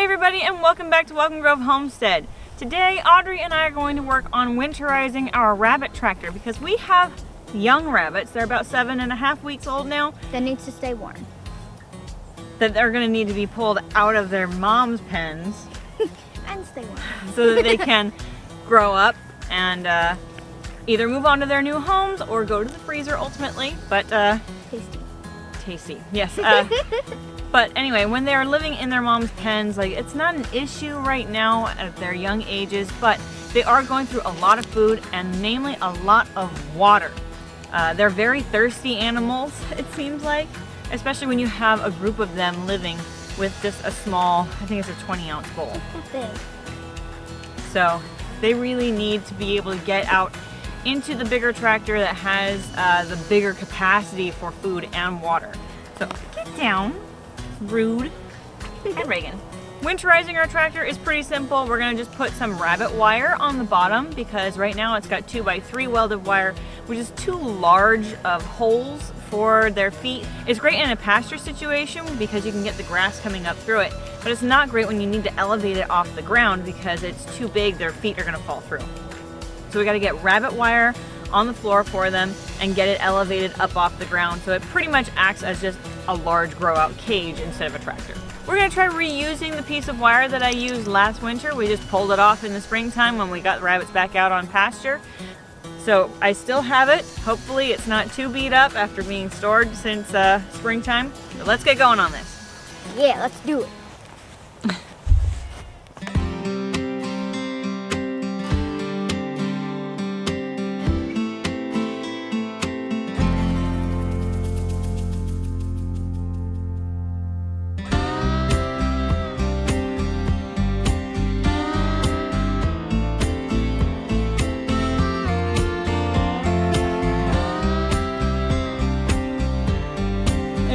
everybody, and welcome back to Welcome Grove Homestead. Today Audrey and I are going to work on winterizing our rabbit tractor because we have young rabbits. They're about 7.5 weeks old now. That needs to stay warm. That they're going to need to be pulled out of their mom's pens And stay warm. so that they can grow up and either move on to their new homes or go to the freezer ultimately. But tasty, yes. But anyway, when they're living in their mom's pens, like, it's not an issue right now at their young ages, but they are going through a lot of food and namely a lot of water. They're very thirsty animals, it seems like, especially when you have a group of them living with just a small, I think it's a 20-ounce bowl. It's big. So they really need to be able to get out into the bigger tractor that has the bigger capacity for food and water. So get down. Rude. And Reagan. Winterizing our tractor is pretty simple. We're going to just put some rabbit wire on the bottom because right now it's got 2x3 welded wire, which is too large of holes for their feet. It's great in a pasture situation because you can get the grass coming up through it, but it's not great when you need to elevate it off the ground because it's too big, their feet are going to fall through. So we got to get rabbit wire on the floor for them and get it elevated up off the ground so it pretty much acts as just a large grow out cage instead of a tractor. We're going to try reusing the piece of wire that I used last winter. We just pulled it off in the springtime when we got the rabbits back out on pasture. So I still have it. Hopefully it's not too beat up after being stored since springtime. But let's get going on this. Yeah, let's do it.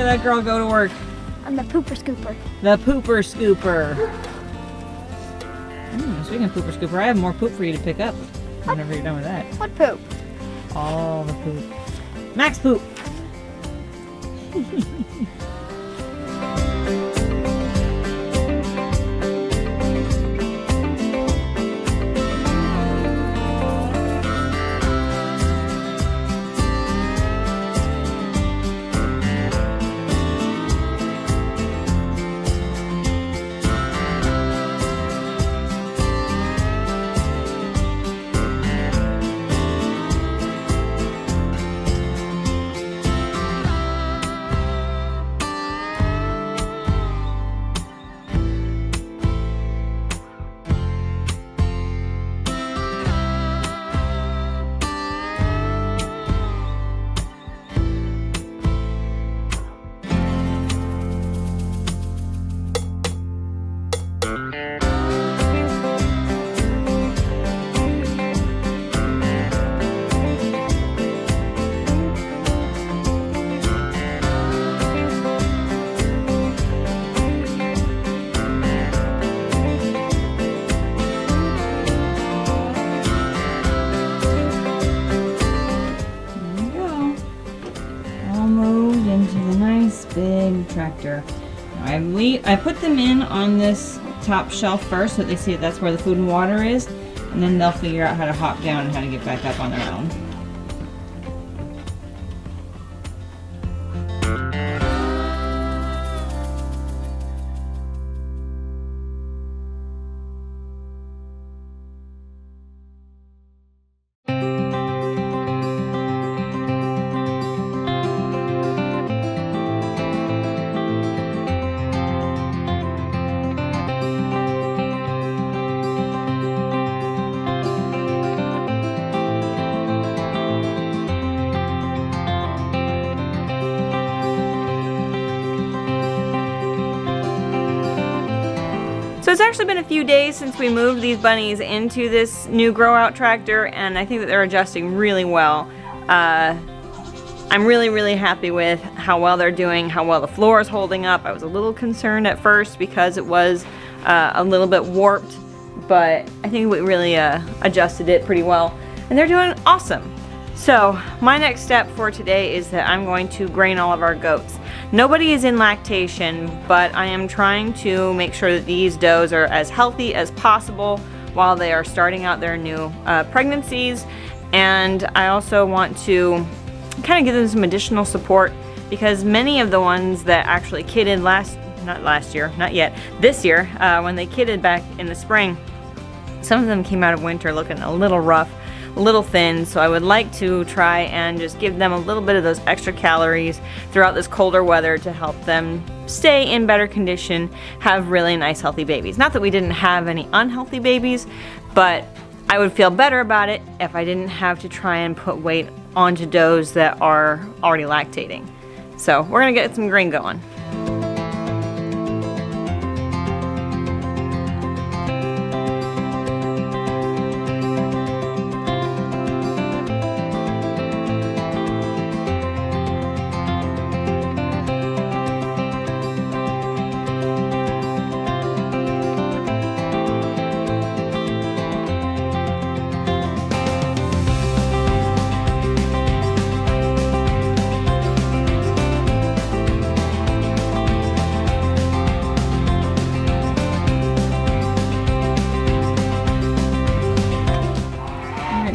That girl go to work. I'm the pooper scooper. The pooper scooper. Speaking of pooper scooper, I have more poop for you to pick up whenever you're done with that. What poop? All the poop. Max poop. Big tractor. I put them in on this top shelf first so that they see that's where the food and water is, and then they'll figure out how to hop down and how to get back up on their own. So it's actually been a few days since we moved these bunnies into this new grow out tractor, and I think that they're adjusting really well. I'm really happy with how well they're doing, how well the floor is holding up. I was a little concerned at first because it was a little bit warped, but I think we really adjusted it pretty well, and they're doing awesome. So my next step for today is that I'm going to grain all of our goats. Nobody is in lactation, but I am trying to make sure that these does are as healthy as possible while they are starting out their new pregnancies. And I also want to kind of give them some additional support, because many of the ones that actually kidded this year, when they kidded back in the spring, some of them came out of winter looking a little rough, a little thin, so I would like to try and just give them a little bit of those extra calories throughout this colder weather to help them stay in better condition, have really nice healthy babies. Not that we didn't have any unhealthy babies, but I would feel better about it if I didn't have to try and put weight onto does that are already lactating. So we're gonna get some grain going.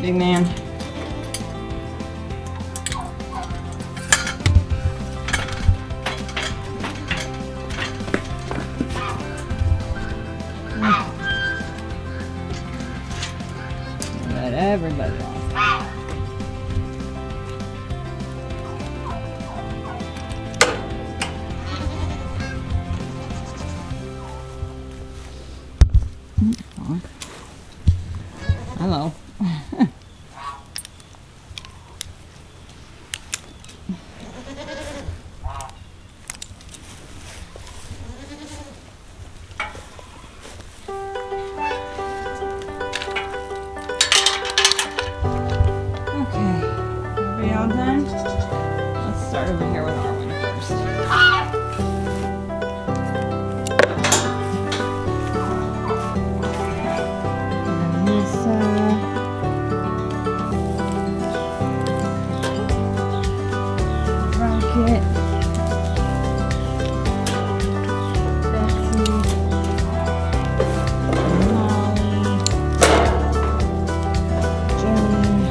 Big man. Let everybody off. Hello. All done? Let's start over here with our one first. Rocket. Betsy. Molly. Jenny.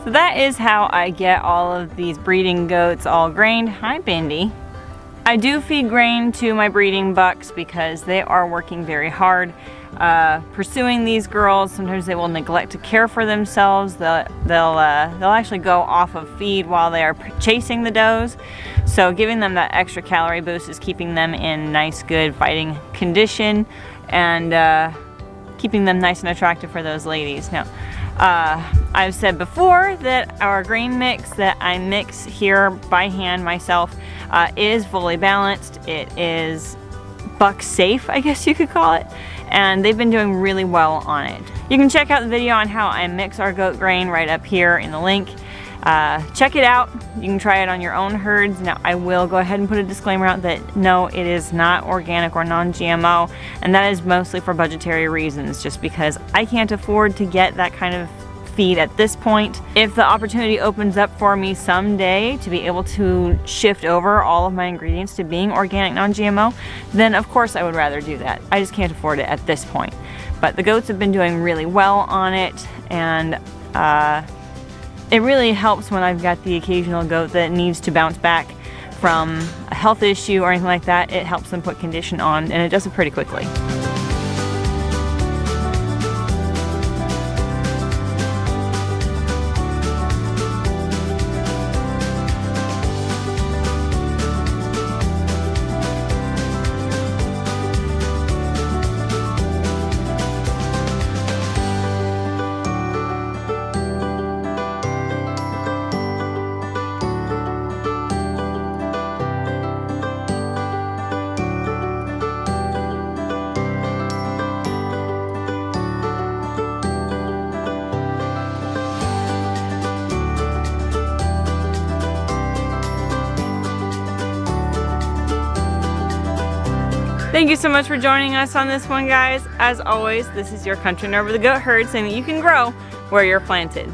So that is how I get all of these breeding goats all grained. Hi, Bindi. I do feed grain to my breeding bucks because they are working very hard pursuing these girls. Sometimes they will neglect to care for themselves. They'll actually go off of feed while they are chasing the does. So giving them that extra calorie boost is keeping them in nice, good fighting condition and keeping them nice and attractive for those ladies. Now, I've said before that our grain mix that I mix here by hand myself is fully balanced. It is buck safe, I guess you could call it, and they've been doing really well on it. You can check out the video on how I mix our goat grain right up here in the link. Check it out. You can try it on your own herds. Now, I will go ahead and put a disclaimer out that no, it is not organic or non-GMO, and that is mostly for budgetary reasons, just because I can't afford to get that kind of feed at this point. If the opportunity opens up for me someday to be able to shift over all of my ingredients to being organic, non-GMO, then of course I would rather do that. I just can't afford it at this point. But the goats have been doing really well on it, and it really helps when I've got the occasional goat that needs to bounce back from a health issue or anything like that. It helps them put condition on, and it does it pretty quickly. Thank you so much for joining us on this one, guys. As always, this is your country nerd with a goat herd saying that you can grow where you're planted.